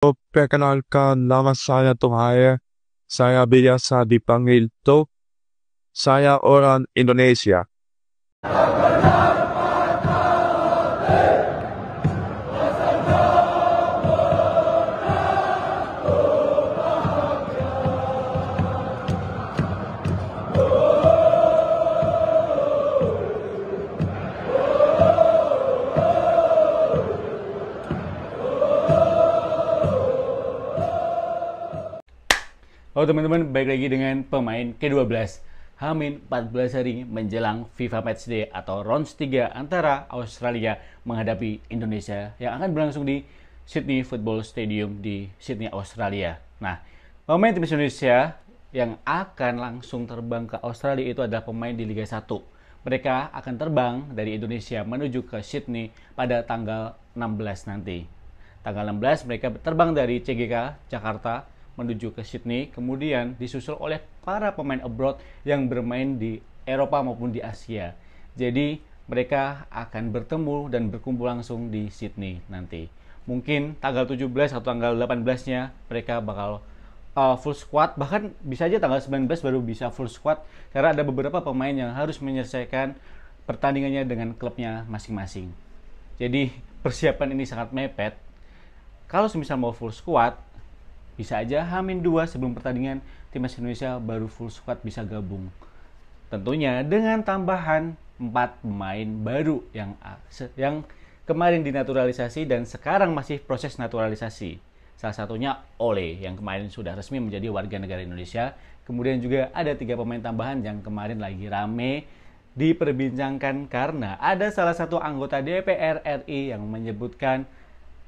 Perkenalkan, nama saya Tohaya. Saya biasa dipanggil Tok. Saya orang Indonesia. Halo teman-teman, balik lagi dengan pemain ke-12. Hamin 14 hari menjelang FIFA Matchday atau Rounds 3 antara Australia menghadapi Indonesia yang akan berlangsung di Sydney Football Stadium di Sydney, Australia. Nah, pemain timnas Indonesia yang akan langsung terbang ke Australia itu adalah pemain di Liga 1. Mereka akan terbang dari Indonesia menuju ke Sydney pada tanggal 16 nanti. Tanggal 16 mereka terbang dari CGK, Jakarta, menuju ke Sydney, kemudian disusul oleh para pemain abroad yang bermain di Eropa maupun di Asia. Jadi mereka akan bertemu dan berkumpul langsung di Sydney nanti. Mungkin tanggal 17 atau tanggal 18-nya mereka bakal full squad, bahkan bisa aja tanggal 19 baru bisa full squad karena ada beberapa pemain yang harus menyelesaikan pertandingannya dengan klubnya masing-masing. Jadi persiapan ini sangat mepet. Kalau semisal mau full squad, bisa aja H-2 sebelum pertandingan timnas Indonesia baru full squad bisa gabung. Tentunya dengan tambahan 4 pemain baru yang kemarin dinaturalisasi dan sekarang masih proses naturalisasi. Salah satunya Ole yang kemarin sudah resmi menjadi warga negara Indonesia. Kemudian juga ada 3 pemain tambahan yang kemarin lagi rame diperbincangkan karena ada salah satu anggota DPR RI yang menyebutkan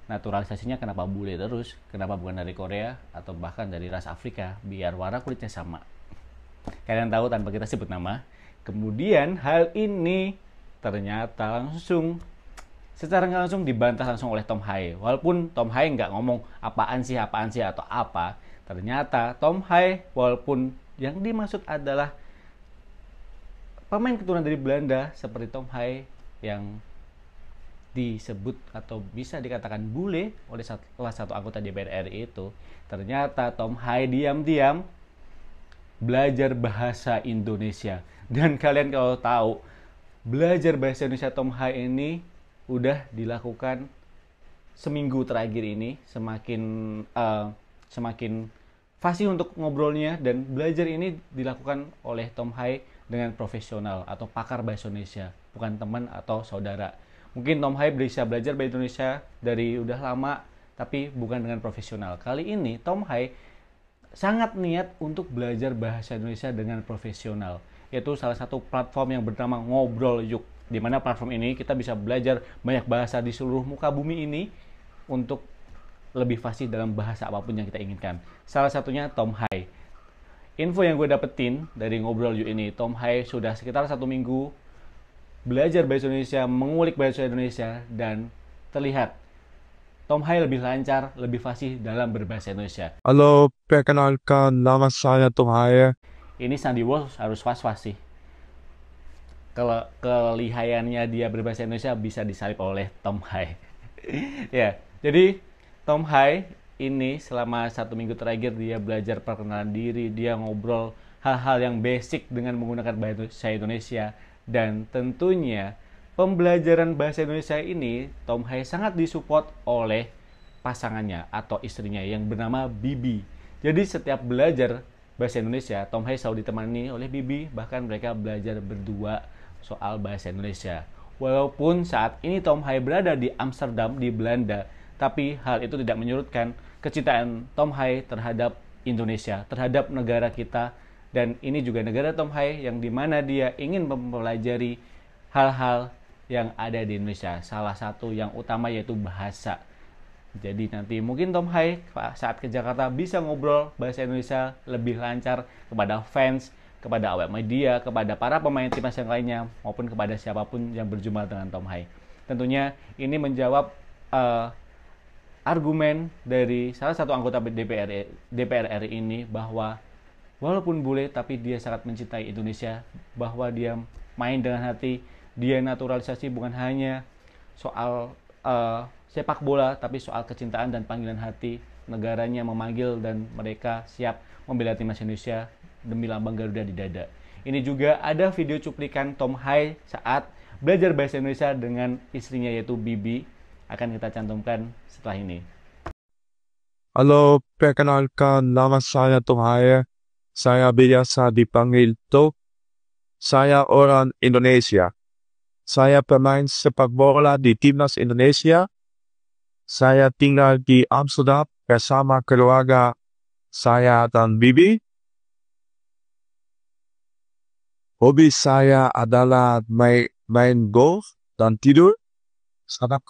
naturalisasinya kenapa bule terus, kenapa bukan dari Korea atau bahkan dari ras Afrika biar warna kulitnya sama. Kalian tahu tanpa kita sebut nama. Kemudian hal ini ternyata secara nggak langsung dibantah langsung oleh Tom Haye. Walaupun Tom Haye nggak ngomong apaan sih atau apa, ternyata Tom Haye walaupun yang dimaksud adalah pemain keturunan dari Belanda seperti Tom Haye yang disebut atau bisa dikatakan bule oleh salah satu anggota DPR RI itu, ternyata Tom Haye diam-diam belajar bahasa Indonesia. Dan kalian kalau tahu, belajar bahasa Indonesia Tom Haye ini udah dilakukan seminggu terakhir ini, semakin fasih untuk ngobrolnya, dan belajar ini dilakukan oleh Tom Haye dengan profesional atau pakar bahasa Indonesia, bukan teman atau saudara. Mungkin Tom Haye bisa belajar bahasa Indonesia dari udah lama, tapi bukan dengan profesional. Kali ini Tom Haye sangat niat untuk belajar bahasa Indonesia dengan profesional. Yaitu salah satu platform yang bernama Ngobrol Yuk. Di mana platform ini kita bisa belajar banyak bahasa di seluruh muka bumi ini untuk lebih fasih dalam bahasa apapun yang kita inginkan. Salah satunya Tom Haye. Info yang gue dapetin dari Ngobrol Yuk ini, Tom Haye sudah sekitar 1 minggu belajar bahasa Indonesia, mengulik bahasa Indonesia, dan terlihat Tom Haye lebih lancar, lebih fasih dalam berbahasa Indonesia. Halo, perkenalkan, nama saya Tohaya. Ini Sandy Walsh harus was-was sih. Kalau kelihayannya dia berbahasa Indonesia bisa disalip oleh Tom Haye. Ya, jadi Tom Haye ini selama 1 minggu terakhir dia belajar perkenalan diri, dia ngobrol hal-hal yang basic dengan menggunakan bahasa Indonesia. Dan tentunya pembelajaran bahasa Indonesia ini Tom Haye sangat disupport oleh pasangannya atau istrinya yang bernama Bibi. Jadi setiap belajar bahasa Indonesia, Tom Haye selalu ditemani oleh Bibi, bahkan mereka belajar berdua soal bahasa Indonesia. Walaupun saat ini Tom Haye berada di Amsterdam di Belanda, tapi hal itu tidak menyurutkan kecintaan Tom Haye terhadap Indonesia, terhadap negara kita. Dan ini juga negara Tom Haye yang dimana dia ingin mempelajari hal-hal yang ada di Indonesia. Salah satu yang utama yaitu bahasa. Jadi nanti mungkin Tom Haye saat ke Jakarta bisa ngobrol bahasa Indonesia lebih lancar kepada fans, kepada awak media, kepada para pemain timnas yang lainnya, maupun kepada siapapun yang berjumpa dengan Tom Haye. Tentunya ini menjawab argumen dari salah satu anggota DPR RI ini bahwa walaupun bule, tapi dia sangat mencintai Indonesia, bahwa dia main dengan hati, dia naturalisasi bukan hanya soal sepak bola, tapi soal kecintaan dan panggilan hati negaranya memanggil dan mereka siap membela timnas Indonesia demi lambang Garuda di dada. Ini juga ada video cuplikan Tom Hai saat belajar bahasa Indonesia dengan istrinya yaitu Bibi. Akan kita cantumkan setelah ini. Halo, perkenalkan nama saya Tom Hai. Saya biasa dipanggil To. Saya orang Indonesia. Saya pemain sepak bola di timnas Indonesia. Saya tinggal di Amsterdam bersama keluarga saya dan Bibi. Hobi saya adalah main golf dan tidur. Sangat